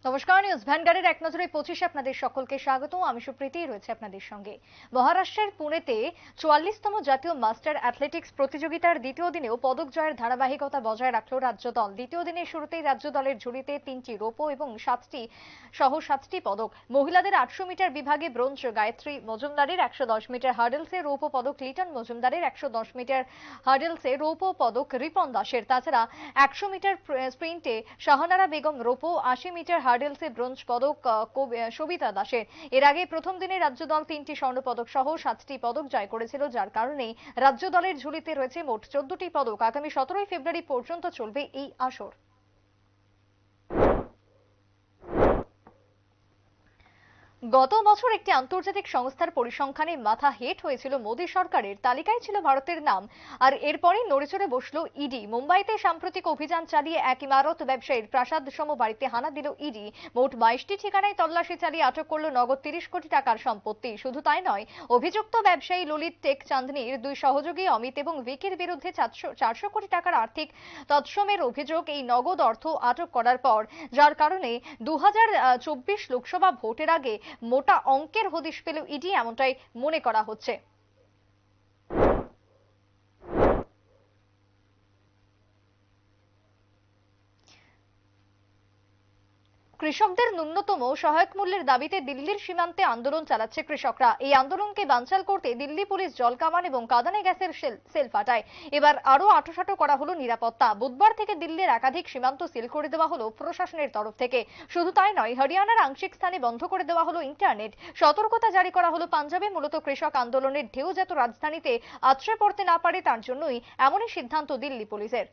নমস্কার, নিউজ ভ্যানগার্ডের এক নজরে 25 আপনাদের সকলকে স্বাগত। আমি সুপ্রীতি রয়েছে আপনাদের সঙ্গে। মহারাষ্ট্রের পুনেতে 44তম জাতীয় মাস্টার অ্যাথলেটিক্স প্রতিযোগিতার দ্বিতীয় দিনেও পদক জয়ের ধারাবাহিকতা বজায় রাখল রাজ্য দল। দ্বিতীয় দিনের শুরুতেই রাজ্য দলের ঝুলিতে 3টি রৌপ্য এবং 7টি পদক। মহিলাদের 800 মিটার বিভাগে ব্রোঞ্জ গায়ত্রী মজুমদারের, 110 মিটার হার্ডেলসে রৌপ্য পদক লিটন মজুমদারের, 110 মিটার হার্ডেলসে রৌপ্য পদক রিপন দাসের। তাছাড়া 100 মিটার স্প্রিন্টে শাহনারা বেগম রৌপ্য, 80 মিটার হার্ডেলসে ব্রোঞ্জ পদক সবিতা দাসের। এর আগে প্রথম দিনে রাজ্য দল 3টি স্বর্ণ পদক সহ 7টি পদক জয় করেছিল, যার কারণে রাজ্য দলের ঝুলিতে রয়েছে মোট 14টি পদক। আগামী 17 ফেব্রুয়ারি পর্যন্ত চলবে এই আসর। গত বছর একটি আন্তর্জাতিক সংস্থার পরিসংখ্যানে মাথা হেট হয়েছিল মোদী সরকারের, তালিকায় ছিল ভারতের নাম। আর এরপরই নড়েচড়ে বসল ইডি। মুম্বাইতে সাম্প্রতিক অভিযান চালিয়ে এক ইমারত ব্যবসায়ীর প্রাসাদ সম বাড়িতে হানা দিল ইডি। মোট 22টি ঠিকানায় তল্লাশি চালিয়ে আটক করল নগদ 30 কোটি টাকার সম্পত্তি। শুধু তাই নয়, অভিযুক্ত ব্যবসায়ী ললিত টেক চাঁদনির 2 সহযোগী অমিত এবং ভিকির বিরুদ্ধে 400 কোটি টাকার আর্থিক তৎসমের অভিযোগ। এই নগদ অর্থ আটক করার পর, যার কারণে 2024 লোকসভা ভোটের আগে মোটা অঙ্কের হদিশ পেল ইডি, এমনটাই মনে করা হচ্ছে। কৃষকদের ন্যূনতম সহায়ক মূল্যের দাবিতে দিল্লির সীমান্তে আন্দোলন চালাচ্ছে কৃষকরা। এই আন্দোলনকে বানচাল করতে দিল্লি পুলিশ জলকামান এবং কাঁদানে গ্যাসের সেল ফাটায়। এবার আরো আঁটোসাঁটো করা হলো নিরাপত্তা। বুধবার থেকে দিল্লির একাধিক সীমান্ত সিল করে দেওয়া হলো প্রশাসনের তরফ থেকে। শুধু তাই নয়, হরিয়ানার আংশিক স্থানে বন্ধ করে দেওয়া হলো ইন্টারনেট। সতর্কতা জারি করা হলো পাঞ্জাবে। মূলত কৃষক আন্দোলনের ঢেউ যাতে রাজধানীতে আছড়ে পড়তে না পারে, তার জন্যই এমনই সিদ্ধান্ত দিল্লি পুলিশের।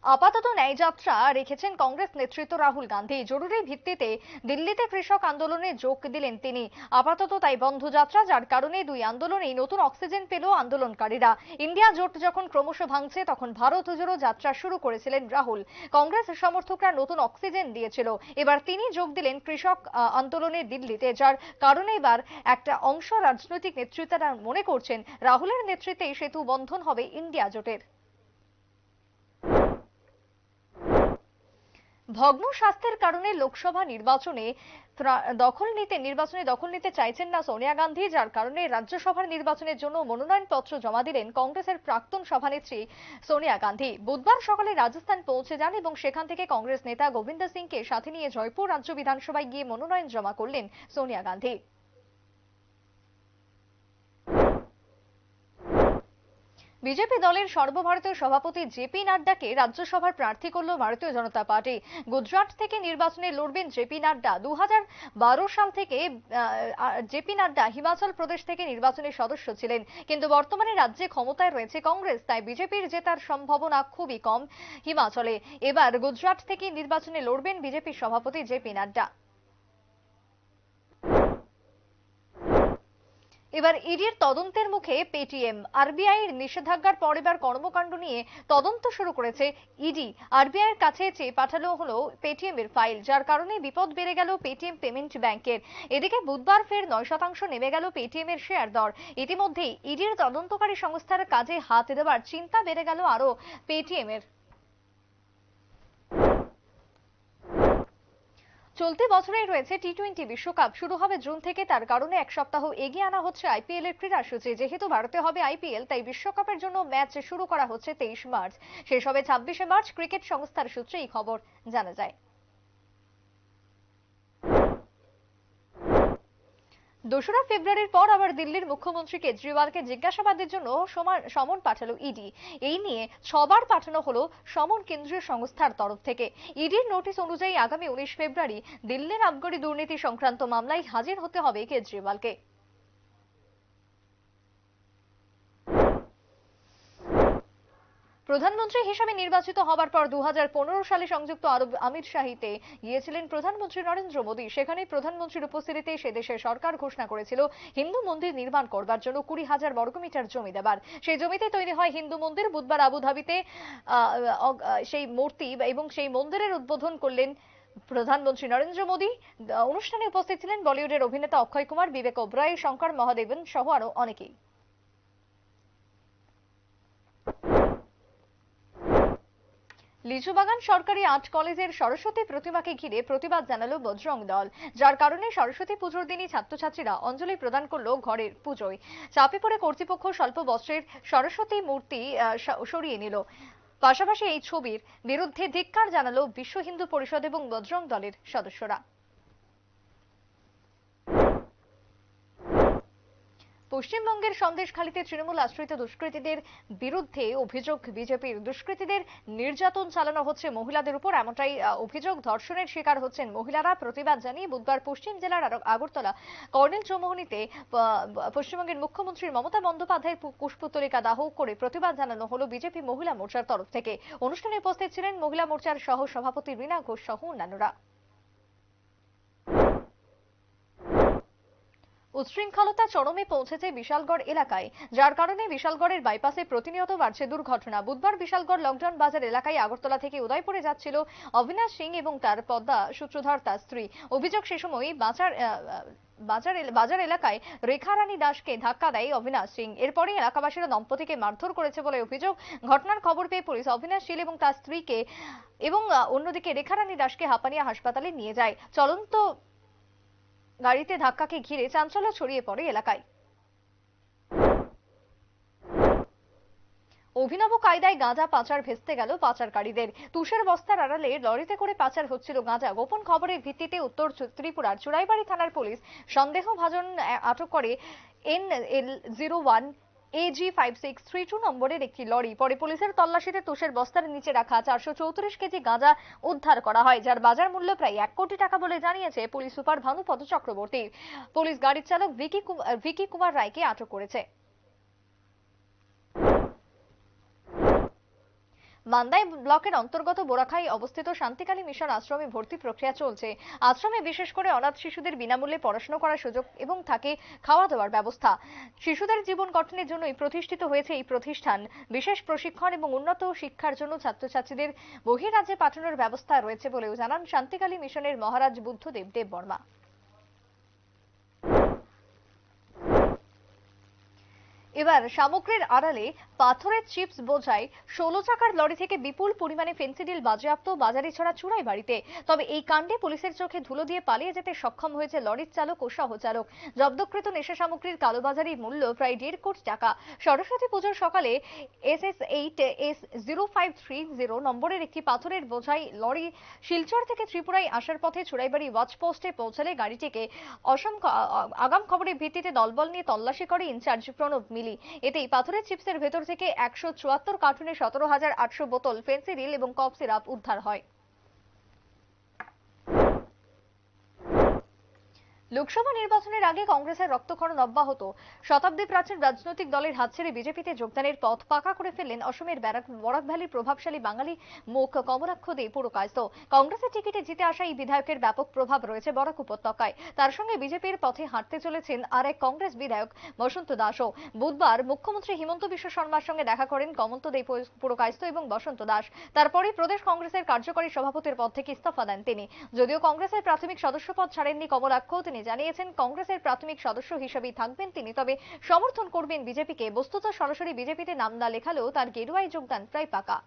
আপাতত ন্যায়যাত্রা রেখেছেন কংগ্রেস নেতৃত্ব রাহুল গান্ধী। জরুরি ভিত্তিতে দিল্লিতে কৃষক আন্দোলনে যোগ দিলেন তিনি। আপাতত তাই বন্ধ যাত্রা, যার কারণে দুই আন্দোলনেই নতুন অক্সিজেন পেল আন্দোলনকারীরা। ইন্ডিয়া জোট যখন ক্রমশ ভাঙছে, তখন ভারত জোড়ো যাত্রা শুরু করেছিলেন রাহুল। কংগ্রেস সমর্থকরা নতুন অক্সিজেন দিয়েছিল। এবার তিনি যোগ দিলেন কৃষক আন্দোলনে দিল্লিতে, যার কারণে এবার একটা অংশ রাজনৈতিক নেতৃত্বরা মনে করছেন রাহুলের নেতৃত্বেই সেতু বন্ধন হবে ইন্ডিয়া জোটের। ভগ্ন স্বাস্থ্যের কারণে লোকসভা নির্বাচনে দখল নিতে চাইছেন না সোনিয়া গান্ধী, যার কারণে রাজ্যসভার নির্বাচনের জন্য মনোনয়নপত্র জমা দিলেন কংগ্রেসের প্রাক্তন সভানেত্রী সোনিয়া গান্ধী। বুধবার সকালে রাজস্থান পৌঁছে যান এবং সেখান থেকে কংগ্রেস নেতা গোবিন্দ সিংকে সাথে নিয়ে জয়পুর রাজ্য বিধানসভায় গিয়ে মনোনয়ন জমা করলেন সোনিয়া গান্ধী। বিজেপি দলের সর্বভারতীয় সভাপতি জেপি নাড্ডাকে রাজ্যসভার প্রার্থী করল ভারতীয় জনতা পার্টি। গুজরাট থেকে নির্বাচনে লড়বেন জেপি নাড্ডা। 2012 সাল থেকে জেপি নাড্ডা হিমাচল প্রদেশ থেকে নির্বাচনের সদস্য ছিলেন, কিন্তু বর্তমানে রাজ্যে ক্ষমতায় রয়েছে কংগ্রেস, তাই বিজেপির জেতার সম্ভাবনা খুবই কম হিমাচলে। এবার গুজরাট থেকে নির্বাচনে লড়বেন বিজেপির সভাপতি জেপি নাড্ডা। এবার ইডির তদন্তের মুখে পেটিএম। আরবিআইয়ের নিষেধাজ্ঞার পর এবার কর্মকাণ্ড নিয়ে তদন্ত শুরু করেছে ইডি। আরবিআইয়ের কাছে চেয়ে পাঠানো হলো পেটিএম এর ফাইল, যার কারণে বিপদ বেড়ে গেল পেটিএম পেমেন্ট ব্যাংকের। এদিকে বুধবার ফের 9% নেমে গেল পেটিএম এর শেয়ার দর। ইতিমধ্যেই ইডির তদন্তকারী সংস্থার কাজে হাত দেওয়ার চিন্তা বেড়ে গেল আরো পেটিএম এর। চলতি বছরেই রয়েছে টি-20 বিশ্বকাপ, শুরু হবে জুন থেকে। তার কারণে এক সপ্তাহ এগিয়ে আনা হচ্ছে আইপিএল এর ক্রীড়াসূচি। যেহেতু ভারতে হবে আইপিএল, তাই বিশ্বকাপের জন্য ম্যাচ শুরু করা হচ্ছে 23 মার্চ, শেষ হবে 26 মার্চ। ক্রিকেট সংস্থার সূত্রে এই খবর জানা যায়। 2রা ফেব্রুয়ারির পর আবার দিল্লির মুখ্যমন্ত্রী কেজরিওয়ালকে জিজ্ঞাসাবাদের জন্য সমন পাঠালো ইডি। এই নিয়ে 6বার পাঠানো হলো সমন কেন্দ্রীয় সংস্থার তরফ থেকে। ইডির নোটিশ অনুযায়ী আগামী 19 ফেব্রুয়ারি দিল্লির আবগারি দুর্নীতি সংক্রান্ত মামলায় হাজির হতে হবে কেজরিওয়ালকে। প্রধানমন্ত্রী হিসেবে নির্বাচিত হবার পর 2015 সালে সংযুক্ত আরব আমিরশাহিতে গিয়েছিলেন প্রধানমন্ত্রী নরেন্দ্র মোদী। সেখানে প্রধানমন্ত্রীর উপস্থিতিতে সে দেশের সরকার ঘোষণা করেছিল হিন্দু মন্দির নির্মাণ করবার জন্য 20,000 বর্গমিটার জমি দেবার। সেই জমিতে তৈরি হয় হিন্দু মন্দির। বুধবার আবুধাবিতে সেই মূর্তি এবং সেই মন্দিরের উদ্বোধন করলেন প্রধানমন্ত্রী নরেন্দ্র মোদী। অনুষ্ঠানে উপস্থিত ছিলেন বলিউডের অভিনেতা অক্ষয় কুমার, বিবেক ওবরাই, শঙ্কর মহাদেবন সহ আরো অনেকেই। লিচু বাগান সরকারি আর্ট কলেজের সরস্বতী প্রতিমাকে ঘিরে প্রতিবাদ জানালো বজরং দল, যার কারণে সরস্বতী পুজোর দিনই ছাত্রছাত্রীরা অঞ্জলি প্রদান করলো ঘরের পুজোয়। চাপে পড়ে কর্তৃপক্ষ স্বল্প বস্ত্রের সরস্বতী মূর্তি সরিয়ে নিল। পাশাপাশি এই ছবির বিরুদ্ধে ধিক্কার জানালো বিশ্ব হিন্দু পরিষদ এবং বজরং দলের সদস্যরা। পশ্চিমবঙ্গের সন্দেশখালীতে তৃণমূল আশ্রিত দুষ্কৃতীদের বিরুদ্ধে অভিযোগ বিজেপির। দুষ্কৃতীদের নির্যাতন চালানো হচ্ছে মহিলাদের উপর, এমনটাই অভিযোগ। ধর্ষণের শিকার হচ্ছেন মহিলারা। প্রতিবাদ জানিয়ে বুধবার পশ্চিম জেলার আগরতলা কর্নেল চৌমুহনীতে পশ্চিমবঙ্গের মুখ্যমন্ত্রী মমতা বন্দ্যোপাধ্যায়ের পুষ্পতলিকা দাহ করে প্রতিবাদ জানানো হলো বিজেপি মহিলা মোর্চার তরফ থেকে। অনুষ্ঠানে উপস্থিত ছিলেন মহিলা মোর্চার সহ সভাপতি রীনা ঘোষ সহ অন্যান্যরা। উচ্ছৃঙ্খলতা চরমে পৌঁছেছে বিশালগড় এলাকায়, যার কারণে বিশালগড়ের বাইপাসে প্রতিনিয়ত বাড়ছে দুর্ঘটনা। বুধবার বিশালগড় লকডাউন বাজার এলাকায় আগরতলা থেকে উদয়পুরে যাচ্ছিল অবিনাশ সিং এবং তার পদ্মা সূত্রধর তার স্ত্রী। অভিযোগ, সে সময় বাজার এলাকায় রেখারানী দাসকে ধাক্কা দেয় অবিনাশ সিং। এরপরে এলাকাবাসীরা দম্পতিকে মারধর করেছে বলে অভিযোগ। ঘটনার খবর পেয়ে পুলিশ অবিনাশ শীল এবং তার স্ত্রীকে এবং অন্যদিকে রেখারানী দাসকে হাঁপানিয়া হাসপাতালে নিয়ে যায়। চলন্ত গাড়িতে ধাক্কাকে ঘিরে চাঞ্চল্য ছড়িয়ে পড়ে এলাকায়। অভিনব কায়দায় গাঁজা পাচার ভেস্তে গেল পাচারকারীদের। তুষের বস্তার আড়ালে লরিতে করে পাচার হচ্ছিল গাঁজা। গোপন খবরের ভিত্তিতে উত্তর ত্রিপুরার চুড়াইবাড়ি থানার পুলিশ সন্দেহভাজন আটক করে NL01 AG5632 নম্বরের একটি লরি। পরে পুলিশের তল্লাশিতে তুষের বস্তার নিচে রাখা 434 কেজি গাঁজা উদ্ধার করা হয়, যার বাজার মূল্য প্রায় 1 কোটি টাকা বলে জানিয়েছে police super Bhanupada Chakraborty. Police গাড়ির চালক ভিকি কুমার রায়কে আটক করেছে। মান্দাই ব্লকের অন্তর্গত বোরাখাই অবস্থিত শান্তিকালী মিশন আশ্রমে ভর্তি প্রক্রিয়া চলছে। আশ্রমে বিশেষ করে অনাথ শিশুদের বিনামূল্যে পড়াশোনা করার সুযোগ এবং থাকে খাওয়া দাওয়ার ব্যবস্থা। শিশুদের জীবন গঠনের জন্যই প্রতিষ্ঠিত হয়েছে এই প্রতিষ্ঠান। বিশেষ প্রশিক্ষণ এবং উন্নত শিক্ষার জন্য ছাত্রছাত্রীদের বহিরাজ্যে পাঠানোর ব্যবস্থা রয়েছে বলেও জানান শান্তিকালী মিশনের মহারাজ বুদ্ধদেব দেববর্মা। এবার সামগ্রীর আড়ালে পাথরের চিপস বোঝাই 16 চাকার লরি থেকে বিপুল পরিমাণে ফেন্সিডিল বাজেয়াপ্ত বাজারে ছড়া চুড়াইবাড়িতে। তবে এই কাণ্ডে পুলিশের চোখে ধুলো দিয়ে পালিয়ে যেতে সক্ষম হয়েছে লরির চালক ও সহচালক। জব্দকৃত নেশা সামগ্রীর কালোবাজারি মূল্য প্রায় 1.5 কোটি টাকা। সরস্বতী পুজোর সকালে SS8S0530 নম্বরের একটি পাথরের বোঝাই লরি শিলচর থেকে ত্রিপুরায় আসার পথে চুড়াইবাড়ি ওয়াচ পোস্টে পৌঁছালে গাড়িটিকে আগাম খবরের ভিত্তিতে দলবল নিয়ে তল্লাশি করে ইনচার্জ প্রণব মিলি। এতেই পাথরের চিপসের ভেতর থেকে 174 কার্টুনে 17,800 বোতল ফেন্সিডিল এবং কফ সিরাপ উদ্ধার হয়। লোকসভা নির্বাচনের আগে কংগ্রেসের রক্তক্ষরণ অব্যাহত। শতাব্দী প্রাচীন রাজনৈতিক দলের হাত ছেড়ে বিজেপিতে যোগদানের পথ পাকা করে ফেললেন অসমের বরাক ভ্যালির প্রভাবশালী বাঙালি মুখ কমলাক্ষ দে পুরকায়স্থ। কংগ্রেসের টিকিটে জিতে আসা এই বিধায়কের ব্যাপক প্রভাব রয়েছে বরাক উপত্যকায়। তার সঙ্গে বিজেপির পথে হাঁটতে চলেছেন আর এক কংগ্রেস বিধায়ক বসন্ত দাসও। বুধবার মুখ্যমন্ত্রী হিমন্ত বিশ্ব শর্মার সঙ্গে দেখা করেন কমন্ত দে পুরকায়স্থ এবং বসন্ত দাস। তারপরে প্রদেশ কংগ্রেসের কার্যকরী সভাপতির পদ থেকে ইস্তফা দেন তিনি। যদিও কংগ্রেসের প্রাথমিক সদস্য পদ ছাড়েননি কমলাক্ষ, তিনি জানিয়েছেন কংগ্রেসের প্রাথমিক সদস্য হিসেবেই থাকবেন তিনি, তবে সমর্থন করবেন বিজেপিকে। বস্তুত সরাসরি বিজেপিতে নাম না লেখালেও তার গেরুয়ায় যোগদান প্রায় পাকা।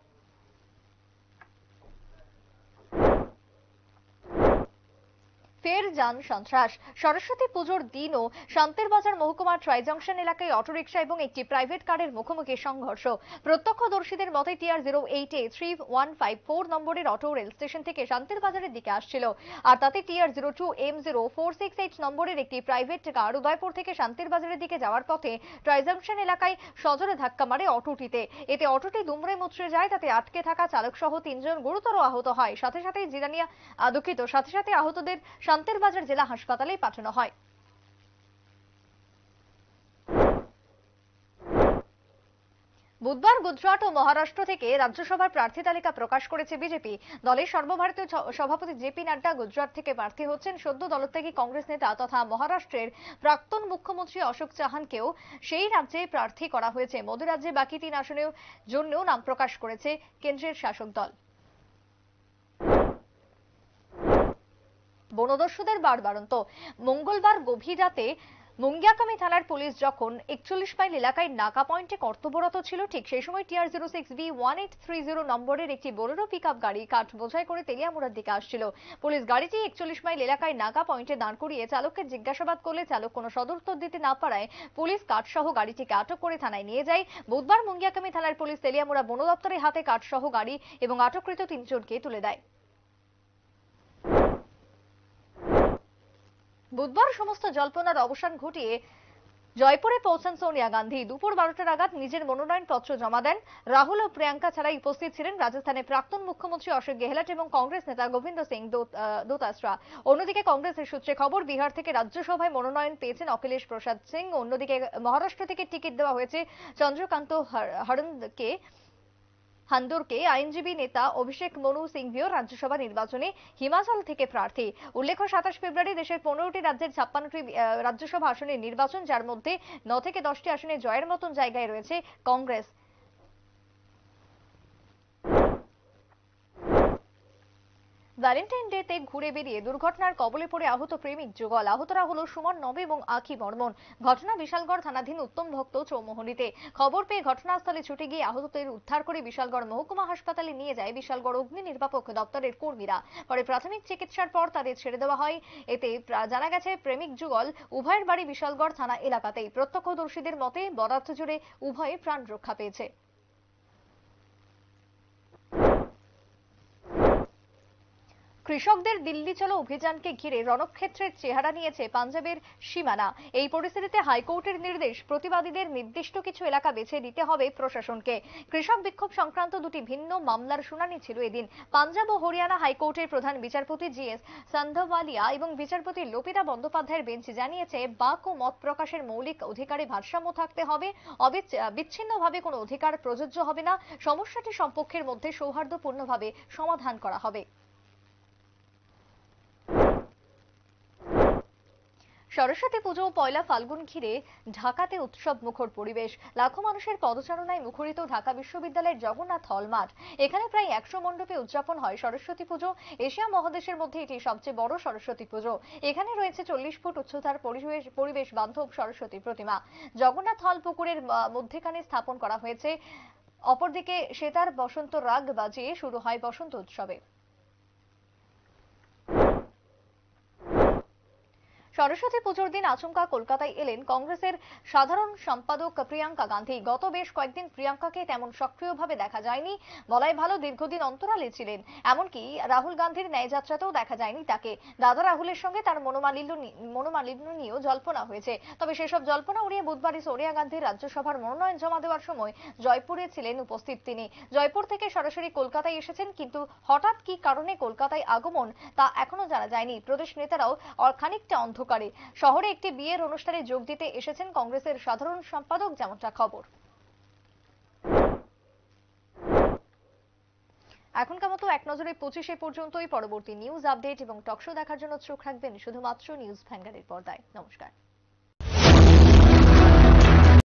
ফের যান সন্ত্রাস। সরস্বতী পুজোর দিনও শান্তিরবাজার মহকুমার ট্রাই জংশন এলাকায় অটোরিকশা এবং একটি প্রাইভেট কারের মুখোমুখি সংঘর্ষ। প্রত্যক্ষদর্শীদের মতে TR08A 3154 নম্বরের অটো রেল স্টেশন থেকে শান্তিরবাজারের দিকে আসছিল, আর তাতে TR02 M0468 নম্বরের একটি প্রাইভেট কার উদয়পুর থেকে শান্তিরবাজারের দিকে যাওয়ার পথে ট্রাই জংশন এলাকায় সজোরে ধাক্কা মারে অটোটিতে। এতে অটোটি দুমড়ে মুচড়ে যায়, তাতে আটকে থাকা চালক সহ 3 জন গুরুতর আহত হয়। সাথে সাথে আহতদের শান্তিরবাজার জেলা হাসপাতালে পাঠানো হয়। বুধবার গুজরাট ও মহারাষ্ট্র থেকে রাজ্যসভার প্রার্থী তালিকা প্রকাশ করেছে বিজেপি। দলের সর্বভারতীয় সভাপতি জেপি নাড্ডা গুজরাট থেকে প্রার্থী হচ্ছেন। সদ্য দলত্যাগী কংগ্রেস নেতা তথা মহারাষ্ট্রের প্রাক্তন মুখ্যমন্ত্রী অশোক চাহানকেও সেই রাজ্যে প্রার্থী করা হয়েছে। মধ্য রাজ্যে বাকি 3 আসনের জন্যও নাম প্রকাশ করেছে কেন্দ্রের শাসক দল। বনদস্যুদের বাড়বাড়ন্ত। মঙ্গলবার গভীর রাতে মুঙ্গিয়াকামি থানার পুলিশ যখন 41 মাইল এলাকায় নাকা পয়েন্টে কর্তব্যরত ছিল, ঠিক সেই সময় TR06B1830 নম্বরের একটি বোলেরো পিকআপ গাড়ি কাঠ বোঝাই করে তেলিয়ামুড়ার দিকে আসছিল। পুলিশ গাড়িটি 41 মাইল এলাকায় নাকা পয়েন্টে দাঁড় করিয়ে চালককে জিজ্ঞাসাবাদ করলে চালক কোনো সদুত্তর দিতে না পারায় পুলিশ কাঠসহ গাড়িটিকে আটক করে থানায় নিয়ে যায়। বুধবার মুঙ্গিয়াকামি থানার পুলিশ তেলিয়ামুড়া বন দপ্তরের হাতে কাঠসহ গাড়ি এবং আটককৃত 3 জনকে তুলে দেয়। বুধবার সমস্ত জল্পনার অবসান ঘটিয়ে জয়পুরে পৌঁছান সোনিয়া গান্ধী। দুপুর 12টা নাগাদ নিজের মনোনয়নপত্র জমা দেন। রাহুল ও প্রিয়াঙ্কা ছাড়াই উপস্থিত ছিলেন রাজস্থানের প্রাক্তন মুখ্যমন্ত্রী অশোক গেহলট এবং কংগ্রেস নেতা গোবিন্দ সিং দোতাসরা। অন্যদিকে কংগ্রেসের সূত্রে খবর, বিহার থেকে রাজ্যসভায় মনোনয়ন পেয়েছেন অখিলেশ প্রসাদ সিং। অন্যদিকে মহারাষ্ট্র থেকে টিকিট দেওয়া হয়েছে চন্দ্রকান্ত হান্দুরকে। আইনজীবী নেতা অভিষেক মনু সিংভিও রাজ্যসভা নির্বাচনে হিমাচল থেকে প্রার্থী। উল্লেখ্য, 27 ফেব্রুয়ারি দেশের 15টি রাজ্যের 56টি রাজ্যসভা আসনের নির্বাচন, যার মধ্যে 9 থেকে 10টি আসনে জয়ের মতন জায়গায় রয়েছে কংগ্রেস। ভ্যালেন্টাইন ডেতে ঘুরে বেরিয়ে দুর্ঘটনার কবলে পড়ে আহত প্রেমিক যুগল। আহতরা হলো সুমন নবে এবং আখি বর্মন। ঘটনা বিশালগড় থানাধীন উত্তম ভক্ত চৌমোহনীতে। খবর পেয়ে ঘটনাস্থলে ছুটে গিয়ে আহতদের উদ্ধার করে বিশালগড় মহকুমা হাসপাতালে নিয়ে যায় বিশালগড় অগ্নি নির্বাপক দপ্তরের কর্মীরা। পরে প্রাথমিক চিকিৎসার পর তাদের ছেড়ে দেওয়া হয়। এতে জানা গেছে, প্রেমিক যুগল উভয়ের বাড়ি বিশালগড় থানা এলাকাতেই। প্রত্যক্ষদর্শীদের মতে বরাত জুড়ে উভয়ে প্রাণ রক্ষা পেয়েছে। কৃষকদের দিল্লি চলো অভিযানকে ঘিরে রণক্ষেত্রের চেহারা নিয়েছে পাঞ্জাবের সীমানা। এই পরিস্থিতিতে হাইকোর্টের নির্দেশ, প্রতিবাদীদের নির্দিষ্ট কিছু এলাকা বেছে নিতে হবে প্রশাসনকে। কৃষক বিক্ষোভ সংক্রান্ত দুটি ভিন্ন মামলার শুনানি ছিল এদিন। পাঞ্জাব ও হরিয়ানা হাইকোর্টের প্রধান বিচারপতি GS সান্ধাওয়ালিয়া এবং বিচারপতি লোপিতা বন্দ্যোপাধ্যায়ের বেঞ্চ জানিয়েছে, বাক ও মত প্রকাশের মৌলিক অধিকারে ভারসাম্য থাকতে হবে। বিচ্ছিন্নভাবে কোনো অধিকার প্রযোজ্য হবে না। সমস্যাটি সম্পর্কের মধ্যে সৌহার্দ্যপূর্ণভাবে সমাধান করা হবে। সরস্বতী পুজো ও পয়লা ফাল্গুন ঘিরে ঢাকাতে উৎসব মুখর পরিবেশ। লাখো মানুষের পদচারণায় মুখরিত ঢাকা বিশ্ববিদ্যালয়ের জগন্নাথ হল মাঠ। এখানে প্রায় 100 মণ্ডপে উদযাপন হয় সরস্বতী পুজো। এশিয়া মহাদেশের মধ্যে এটি সবচেয়ে বড় সরস্বতী পুজো। এখানে রয়েছে 40 ফুট উচ্চতার পরিবেশ বান্ধব সরস্বতী প্রতিমা। জগন্নাথ হল পুকুরের মধ্যেখানে স্থাপন করা হয়েছে। অপরদিকে সেতার বসন্ত রাগ বাজিয়ে শুরু হয় বসন্ত উৎসবে। সরস্বতী পুজোর দিন আচমকা কলকাতায় এলেন কংগ্রেসের সাধারণ সম্পাদক প্রিয়াঙ্কা গান্ধী। গত বেশ কয়েকদিন প্রিয়াঙ্কাকে তেমন সক্রিয়ভাবে দেখা যায়নি, বলাই ভালো দীর্ঘদিন অন্তরালে ছিলেন। এমনকি রাহুল গান্ধীর ন্যায়যাত্রাতেও দেখা যায়নি তাকে। দাদা রাহুলের সঙ্গে তার মনোমালিন্য নিয়েও জল্পনা হয়েছে। তবে সেসব জল্পনা উড়িয়ে বুধবারই সোনিয়া গান্ধীর রাজ্যসভার মনোনয়ন জমা দেওয়ার সময় জয়পুরে ছিলেন উপস্থিত তিনি। জয়পুর থেকে সরাসরি কলকাতায় এসেছেন, কিন্তু হঠাৎ কি কারণে কলকাতায় আগমন তা এখনো জানা যায়নি। প্রদেশ নেতারাও খানিকটা অন্ধকারে। শহরে একটি বিয়ের অনুষ্ঠানে যোগ দিতে এসেছেন কংগ্রেসের সাধারণ সম্পাদক, যেমনটা খবর। এখনকার মতো এক নজরে 25 পর্যন্তই। পরবর্তী নিউজ আপডেট এবং টকশো দেখার জন্য চোখ রাখবেন শুধুমাত্র নিউজ ভ্যানগার্ডের পর্দায়। নমস্কার।